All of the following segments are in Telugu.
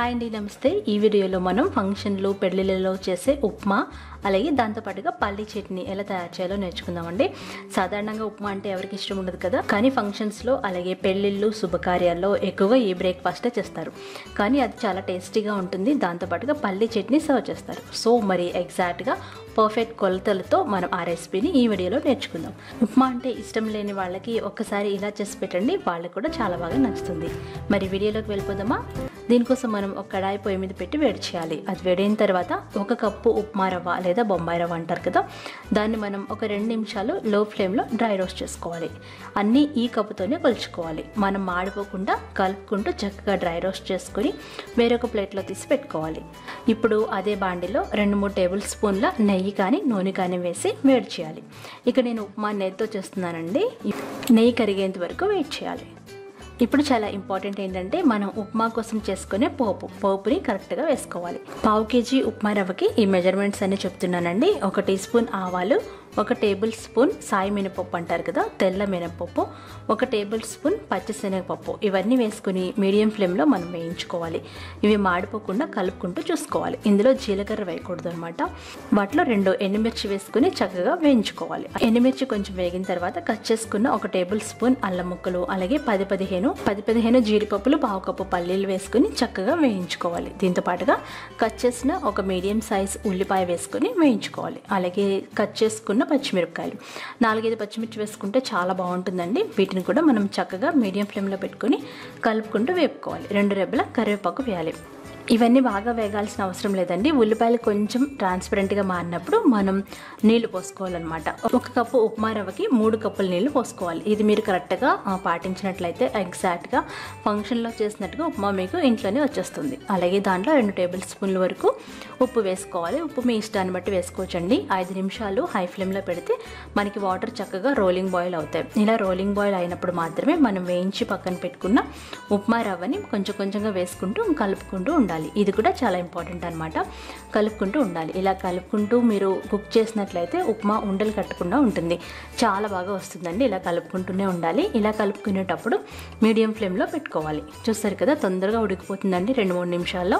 హాయ్ అండి, నమస్తే. ఈ వీడియోలో మనం ఫంక్షన్లు పెళ్ళిళ్ళలో చేసే ఉప్మా అలాగే దాంతోపాటుగా పల్లి చట్నీ ఎలా తయారు చేయాలో నేర్చుకుందామండి. సాధారణంగా ఉప్మా అంటే ఎవరికి ఇష్టం ఉండదు కదా, కానీ ఫంక్షన్స్లో అలాగే పెళ్ళిళ్ళు శుభకార్యాల్లో ఎక్కువగా ఈ బ్రేక్ఫాస్టే చేస్తారు. కానీ అది చాలా టేస్టీగా ఉంటుంది. దాంతోపాటుగా పల్లి చట్నీ సర్వ్ చేస్తారు. సో మరి ఎగ్జాక్ట్గా పర్ఫెక్ట్ కొలతలతో మనం ఆ రెసిపీని ఈ వీడియోలో నేర్చుకుందాం. ఉప్మా అంటే ఇష్టం లేని వాళ్ళకి ఒక్కసారి ఇలా చేసి పెట్టండి, వాళ్ళకి కూడా చాలా బాగా నచ్చుతుంది. మరి వీడియోలోకి వెళ్ళిపోదామా? దీనికోసం మనం ఒక కడాయి పొయ్యి మీద పెట్టి వేడి చేయాలి. అది వేడైన తర్వాత 1 కప్పు ఉప్మా రవ్వ లేదా బొంబాయి రవ్వ అంటారు కదా, దాన్ని మనం ఒక 2 నిమిషాలు లో ఫ్లేమ్లో డ్రై రోస్ట్ చేసుకోవాలి. అన్నీ ఈ కప్పుతోనే కొలుచుకోవాలి. మనం మాడిపోకుండా కలుపుకుంటూ చక్కగా డ్రై రోస్ట్ చేసుకొని వేరొక ప్లేట్లో తీసి పెట్టుకోవాలి. ఇప్పుడు అదే బాండిలో 2-3 టేబుల్ స్పూన్ల నెయ్యి కానీ నూనె కానీ వేసి వేడి చేయాలి. ఇక నేను ఉప్మా నెయ్యితో చేస్తున్నానండి. నెయ్యి కరిగేంత వరకు వెయిట్ చేయాలి. ఇప్పుడు చాలా ఇంపార్టెంట్ ఏంటంటే మనం ఉప్మా కోసం చేసుకునే పోపుని కరెక్ట్గా వేసుకోవాలి. 1/2 కేజీ ఉప్మా రవ్వకి ఈ మెజర్మెంట్స్ అన్ని చెప్తున్నానండి. 1 టీ స్పూన్ ఆవాలు, 1 టేబుల్ స్పూన్ సాయి మినపప్పు అంటారు కదా, తెల్ల మినపప్పు, 1 టేబుల్ స్పూన్ పచ్చిశనగపప్పు, ఇవన్నీ వేసుకుని మీడియం ఫ్లేమ్లో మనం వేయించుకోవాలి. ఇవి మాడిపోకుండా కలుపుకుంటూ చూసుకోవాలి. ఇందులో జీలకర్ర వేయకూడదు అనమాట. వాటిలో 2 ఎండుమిర్చి వేసుకుని చక్కగా వేయించుకోవాలి. ఎండుమిర్చి కొంచెం వేగిన తర్వాత కట్ చేసుకున్న 1 టేబుల్ స్పూన్ అల్లం ముక్కలు, అలాగే 10-15 జీడిపప్పులు, 1/2 కప్పు పల్లీలు వేసుకుని చక్కగా వేయించుకోవాలి. దీంతో పాటుగా కట్ చేసిన ఒక మీడియం సైజ్ ఉల్లిపాయ వేసుకుని వేయించుకోవాలి. అలాగే కట్ చేసుకున్న పచ్చిమిరపకాయలు, 4-5 పచ్చిమిర్చి వేసుకుంటే చాలా బాగుంటుందండి. వీటిని కూడా మనం చక్కగా మీడియం ఫ్లేమ్లో పెట్టుకుని కలుపుకుంటూ వేపుకోవాలి. 2 రెబ్బల కరివేపాకు వేయాలి. ఇవన్నీ బాగా వేగాల్సిన అవసరం లేదండి. ఉల్లిపాయలు కొంచెం ట్రాన్స్పరెంట్గా మారినప్పుడు మనం నీళ్లు పోసుకోవాలన్నమాట. 1 కప్పు ఉప్మా రవ్వకి 3 కప్పుల నీళ్లు పోసుకోవాలి. ఇది మీరు కరెక్ట్గా పాటించినట్లయితే ఎగ్జాక్ట్గా ఫంక్షన్లో చేసినట్టుగా ఉప్మా మీకు ఇంట్లోనే వచ్చేస్తుంది. అలాగే దాంట్లో 2 టేబుల్ స్పూన్ల వరకు ఉప్పు వేసుకోవాలి. ఉప్పు మీ ఇష్టాన్ని బట్టి వేసుకోవచ్చండి. 5 నిమిషాలు హై ఫ్లేమ్లో పెడితే మనకి వాటర్ చక్కగా రోలింగ్ బాయిల్ అవుతాయి. ఇలా రోలింగ్ బాయిల్ అయినప్పుడు మాత్రమే మనం వేయించి పక్కన పెట్టుకున్న ఉప్మా రవ్వని కొంచెం కొంచెంగా వేసుకుంటూ కలుపుకుంటూ ఉండాలి. ఇది కూడా చాలా ఇంపార్టెంట్ అనమాట. కలుపుకుంటూ ఉండాలి. ఇలా కలుపుకుంటూ మీరు కుక్ చేసినట్లయితే ఉప్మా ఉండలు కట్టకుండా ఉంటుంది. చాలా బాగా వస్తుందండి. ఇలా కలుపుకుంటూనే ఉండాలి. ఇలా కలుపుకునేటప్పుడు మీడియం ఫ్లేమ్లో పెట్టుకోవాలి. చూస్తారు కదా, తొందరగా ఉడికిపోతుందండి. 2-3 నిమిషాల్లో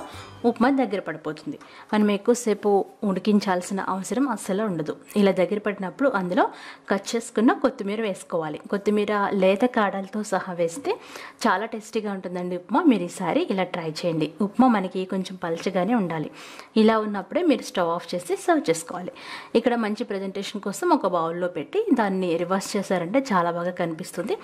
ఉప్మా దగ్గర పడిపోతుంది. మనం ఎక్కువసేపు ఉడికించాల్సిన అవసరం అస్సలు ఉండదు. ఇలా దగ్గర పడినప్పుడు అందులో కట్ చేసుకున్న కొత్తిమీర వేసుకోవాలి. కొత్తిమీర లేత కాడలతో సహా వేస్తే చాలా టేస్టీగా ఉంటుందండి ఉప్మా. మీరు ఈసారి ఇలా ట్రై చేయండి. ఉప్మా మనకి కొంచెం పల్చగానే ఉండాలి. ఇలా ఉన్నప్పుడే మీరు స్టవ్ ఆఫ్ చేసి సర్వ్ చేసుకోవాలి. ఇక్కడ మంచి ప్రజెంటేషన్ కోసం ఒక బౌల్లో పెట్టి దాన్ని రివర్స్ చేశారంటే చాలా బాగా కనిపిస్తుంది.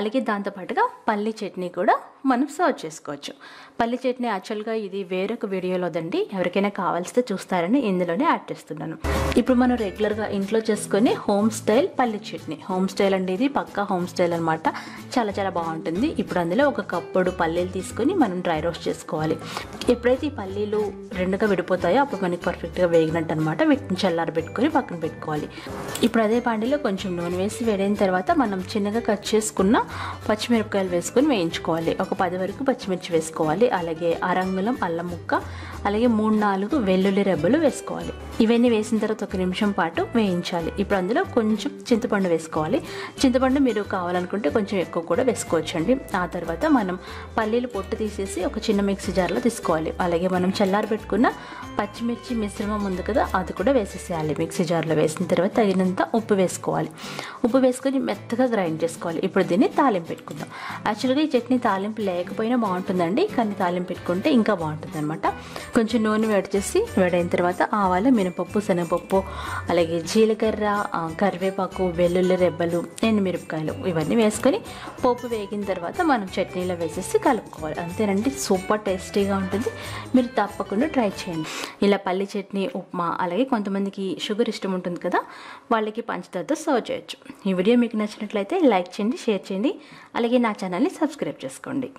అలాగే దాంతోపాటుగా పల్లి చట్నీ కూడా మనం సర్వ్ చేసుకోవచ్చు. పల్లి చట్నీ యాక్చువల్గా ఇది వేరొక వీడియోలోదండి. ఎవరికైనా కావాల్సితే చూస్తారని ఇందులోనే యాడ్ చేస్తున్నాను. ఇప్పుడు మనం రెగ్యులర్గా ఇంట్లో చేసుకునే హోమ్ స్టైల్ పల్లి చట్నీ. హోమ్ స్టైల్ అండి, ఇది పక్కా హోమ్ స్టైల్ అనమాట. చాలా చాలా బాగుంటుంది. ఇప్పుడు అందులో 1 కప్పుడు పల్లీలు తీసుకొని మనం డ్రై రోస్ట్ చేసుకోవాలి. ఎప్పుడైతే ఈ పల్లీలు 2గా విడిపోతాయో అప్పుడు మనకి పర్ఫెక్ట్గా వేగినట్టు అనమాట. వీటిని చల్లారబెట్టుకొని పక్కన పెట్టుకోవాలి. ఇప్పుడు అదే పాండిలో కొంచెం నూనె వేసి వేడైన తర్వాత మనం చిన్నగా కట్ చేసుకున్న పచ్చిమిరపకాయలు వేసుకొని వేయించుకోవాలి. ఒక 10 వరకు పచ్చిమిర్చి వేసుకోవాలి. అలాగే 1/2 అంగుళం అల్లం ముక్క, అలాగే 3-4 వెల్లుల్లి రెబ్బలు వేసుకోవాలి. ఇవన్నీ వేసిన తర్వాత 1 నిమిషం పాటు వేయించాలి. ఇప్పుడు అందులో కొంచెం చింతపండు వేసుకోవాలి. చింతపండు మీరు కావాలనుకుంటే కొంచెం ఎక్కువ కూడా వేసుకోవచ్చండి. ఆ తర్వాత మనం పల్లీలు పొట్టు తీసేసి ఒక చిన్న మిక్సీ జార్లో తీసుకోవాలి. అలాగే మనం చల్లారబెట్టుకున్న పచ్చిమిర్చి మిశ్రమం ఉంది కదా, అది కూడా వేసేసేయాలి. మిక్సీ జార్లో వేసిన తర్వాత తగినంత ఉప్పు వేసుకోవాలి. ఉప్పు వేసుకొని మెత్తగా గ్రైండ్ చేసుకోవాలి. ఇప్పుడు దీన్ని తాలింపు పెట్టుకుందాం. యాక్చువల్గా ఈ చట్నీ తాలింపు లేకపోయినా బాగుంటుందండి, కానీ తాలింపు పెట్టుకుంటే ఇంకా బాగుంటుంది అనమాట. కొంచెం నూనె వేడి చేసి వేడైన తర్వాత ఆవాలు, మినపప్పు, శనగపప్పు, అలాగే జీలకర్ర, కరివేపాకు, వెల్లుల్లి రెబ్బలు, ఎండుమిరపకాయలు ఇవన్నీ వేసుకొని పోపు వేగిన తర్వాత మనం చట్నీలో వేసేసి కలుపుకోవాలి. అంతేనండి, సూపర్ టేస్టీగా ఉంటుంది. మీరు తప్పకుండా ట్రై చేయండి. ఇలా పల్లి చట్నీ, ఉప్మా, అలాగే కొంతమందికి షుగర్ ఇష్టం ఉంటుంది కదా, వాళ్ళకి పంచదారతో సర్వ్ చేయొచ్చు. ఈ వీడియో మీకు నచ్చినట్లయితే లైక్ చేయండి, షేర్ చేయండి, అలాగే నా ఛానల్ని సబ్స్క్రైబ్ చేసుకోండి.